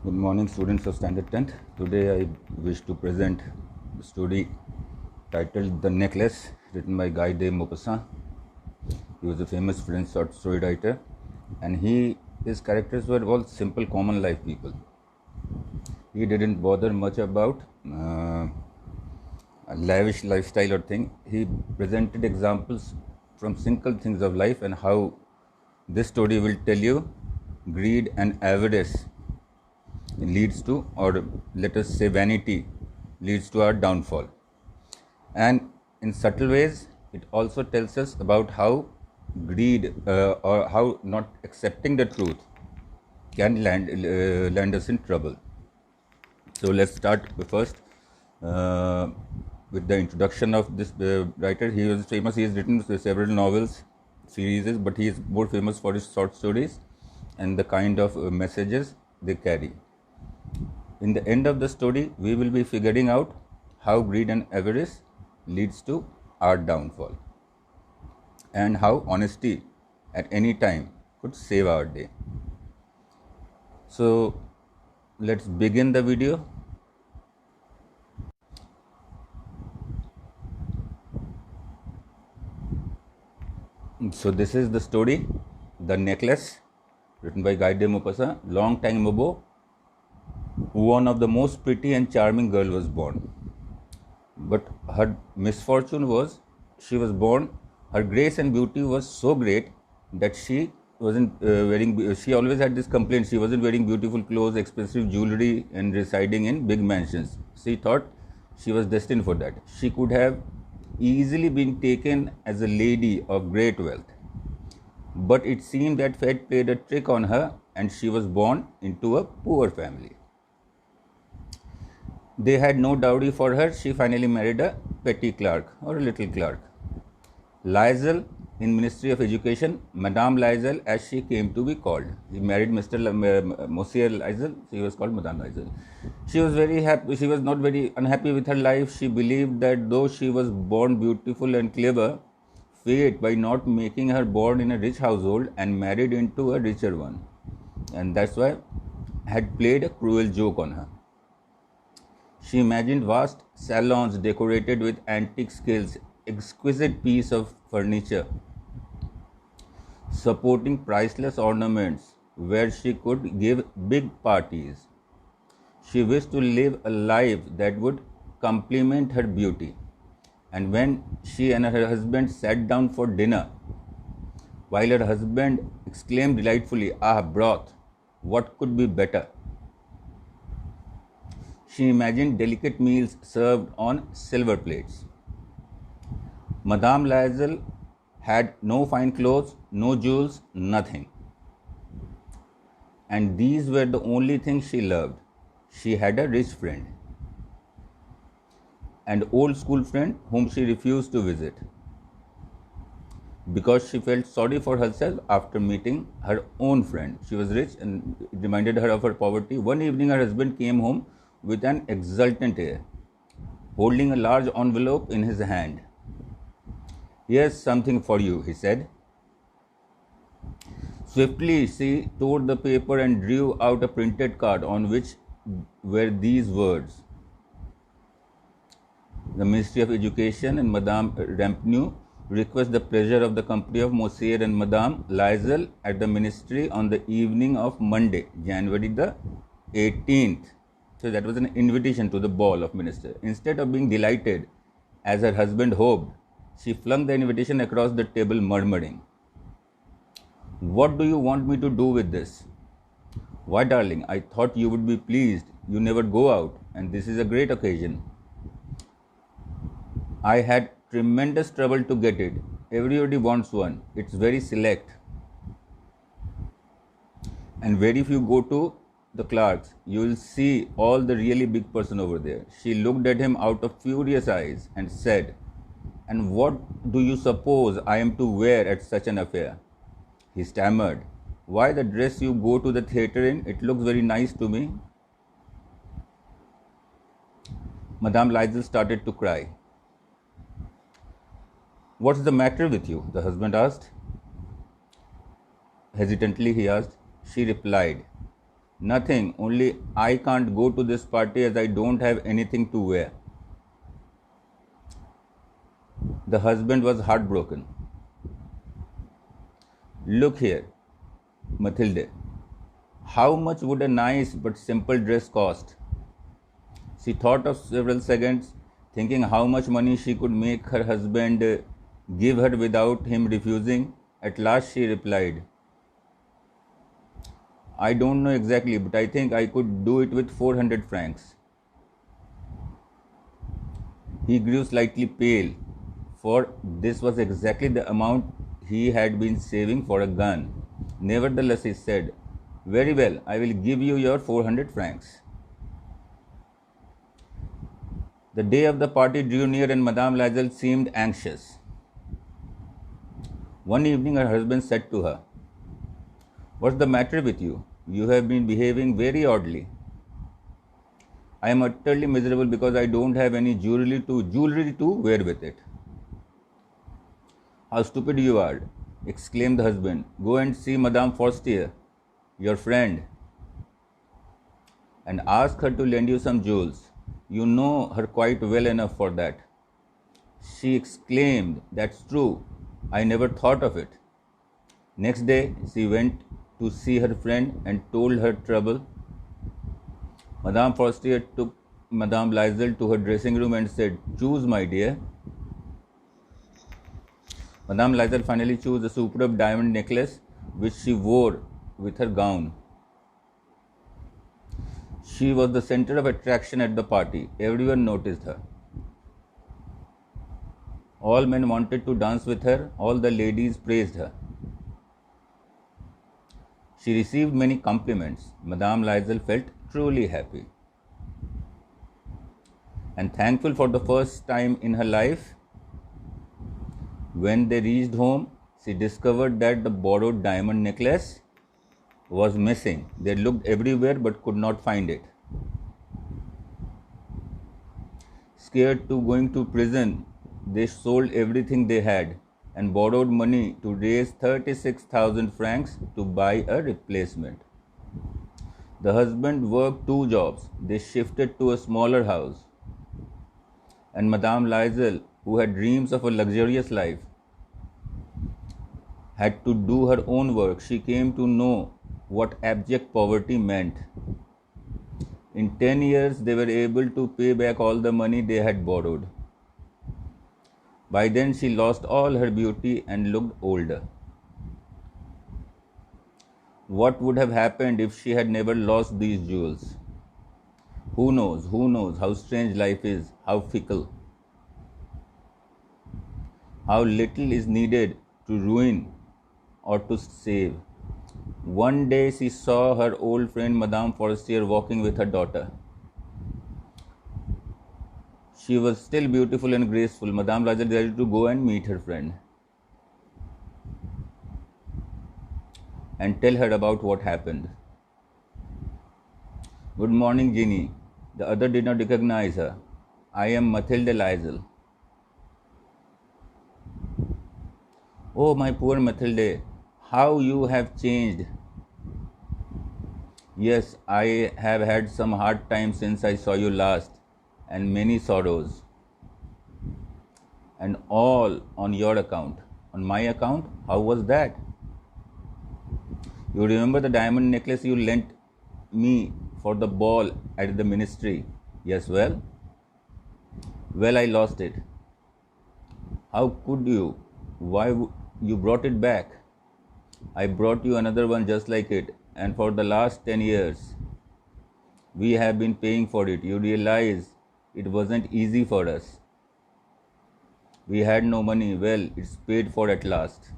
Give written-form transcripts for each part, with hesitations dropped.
Good morning, students of Standard 10th. Today I wish to present a story titled The Necklace, written by Guy de Maupassant. He was a famous French short story writer, and his characters were all simple, common life people. He didn't bother much about a lavish lifestyle or thing. He presented examples from simple things of life and how this story will tell you greed and avarice leads to, or let us say vanity, leads to our downfall. And in subtle ways, it also tells us about how greed or how not accepting the truth can land us in trouble. So let's start first with the introduction of this writer. He was famous. He has written several novels, series, but he is more famous for his short stories and the kind of messages they carry. In the end of the story, we will be figuring out how greed and avarice leads to our downfall and how honesty at any time could save our day. So let's begin the video. So this is the story, The Necklace, written by Guy de Maupassant. Long time ago, one of the most pretty and charming girl was born. But her misfortune was she was born, her grace and beauty was so great that she wasn't she always had this complaint, she wasn't wearing beautiful clothes, expensive jewelry and residing in big mansions. She thought she was destined for that. She could have easily been taken as a lady of great wealth. But it seemed that fate played a trick on her and she was born into a poor family. They had no dowry for her. She finally married a petty clerk or a little clerk. Liesel in Ministry of Education, Madame Liesel as she came to be called. He married Mr. Monsieur Liesel, she was called Madame Liesel. She was very happy. She was not very unhappy with her life. She believed that though she was born beautiful and clever, fate, by not making her born in a rich household and married into a richer one, and that's why had played a cruel joke on her. She imagined vast salons decorated with antique skills, exquisite piece of furniture, supporting priceless ornaments where she could give big parties. She wished to live a life that would complement her beauty. And when she and her husband sat down for dinner, while her husband exclaimed delightfully, "Ah, broth, what could be better?" She imagined delicate meals served on silver plates. Madame Liesel had no fine clothes, no jewels, nothing. And these were the only things she loved. She had a rich friend, an old school friend whom she refused to visit because she felt sorry for herself after meeting her own friend. She was rich and it reminded her of her poverty. One evening, her husband came home with an exultant air, holding a large envelope in his hand. "Here's something for you," he said. Swiftly, she tore the paper and drew out a printed card on which were these words: "The Ministry of Education and Madame Ramponneau request the pleasure of the company of Monsieur and Madame Liesel at the Ministry on the evening of Monday, January the 18th. So that was an invitation to the ball of minister. Instead of being delighted, as her husband hoped, she flung the invitation across the table, murmuring, "What do you want me to do with this?" "Why, darling, I thought you would be pleased. You never go out, and this is a great occasion." "I had tremendous trouble to get it. Everybody wants one. It's very select. And very few go to the clerks. You will see all the really big person over there." She looked at him out of furious eyes and said, "And what do you suppose I am to wear at such an affair?" He stammered, "Why, the dress you go to the theatre in. It looks very nice to me." Madame Liesel started to cry. "What's the matter with you?" the husband asked. Hesitantly he asked. She replied, Nothing, only I can't go to this party as I don't have anything to wear. The husband was heartbroken. Look here, Mathilde. How much would a nice but simple dress cost? She thought of several seconds, thinking how much money she could make her husband give her without him refusing. At last she replied, I don't know exactly, but I think I could do it with 400 francs. He grew slightly pale, for this was exactly the amount he had been saving for a gun. Nevertheless, he said, Very well, I will give you your 400 francs. The day of the party drew near and Madame Lazel seemed anxious. One evening her husband said to her, What's the matter with you? You have been behaving very oddly. I am utterly miserable because I don't have any jewelry to wear with it. How stupid you are, exclaimed the husband. Go and see Madame Forestier, your friend, and ask her to lend you some jewels. You know her quite well enough for that. She exclaimed, That's true. I never thought of it. Next day, she went to see her friend and told her trouble. Madame Forestier took Madame Lazel to her dressing room and said, Choose, my dear. Madame Lazel finally chose a superb diamond necklace which she wore with her gown. She was the center of attraction at the party. Everyone noticed her. All men wanted to dance with her. All the ladies praised her. She received many compliments. Madame Lazel felt truly happy and thankful for the first time in her life. When they reached home, she discovered that the borrowed diamond necklace was missing. They looked everywhere but could not find it. Scared to going to prison, they sold everything they had and borrowed money to raise 36,000 francs to buy a replacement. The husband worked 2 jobs. They shifted to a smaller house. And Madame Lazel, who had dreams of a luxurious life, had to do her own work. She came to know what abject poverty meant. In 10 years, they were able to pay back all the money they had borrowed. By then, she lost all her beauty and looked older. What would have happened if she had never lost these jewels? Who knows how strange life is, how fickle. How little is needed to ruin or to save. One day she saw her old friend Madame Forestier walking with her daughter. She was still beautiful and graceful. Madame Lazel decided to go and meet her friend and tell her about what happened. Good morning, Jeannie. The other did not recognize her. I am Mathilde Lazel. Oh, my poor Mathilde, how you have changed. Yes, I have had some hard times since I saw you last, and many sorrows. And all on your account. On my account? How was that? You remember the diamond necklace you lent me for the ball at the ministry? Yes, well, I lost it. How could you? Why you brought it back? I brought you another one just like it, and for the last 10 years, we have been paying for it. You realize it wasn't easy for us. We had no money. Well, it's paid for at last.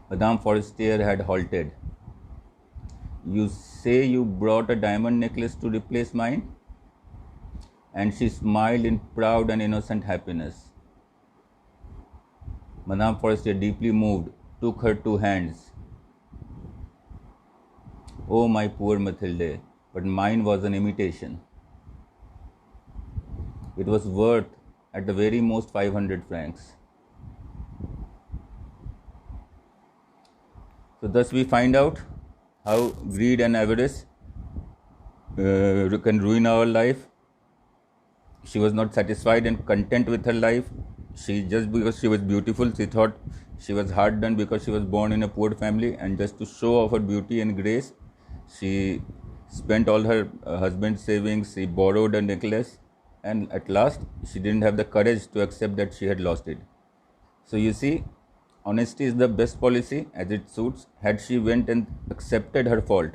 Madame Forestier had halted. You say you brought a diamond necklace to replace mine? And she smiled in proud and innocent happiness. Madame Forestier, deeply moved, took her 2 hands. Oh, my poor Mathilde, but mine was an imitation. It was worth at the very most 500 francs. So thus we find out how greed and avarice can ruin our life. She was not satisfied and content with her life. She, just because she was beautiful, she thought she was hard done because she was born in a poor family, and just to show off her beauty and grace, she spent all her husband's savings. She borrowed a necklace, and at last she didn't have the courage to accept that she had lost it. So you see, honesty is the best policy as it suits. Had she went and accepted her fault,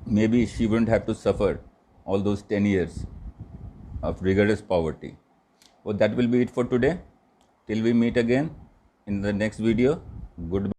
maybe she wouldn't have to suffer all those 10 years of rigorous poverty. Well, that will be it for today. Till we meet again in the next video. Goodbye.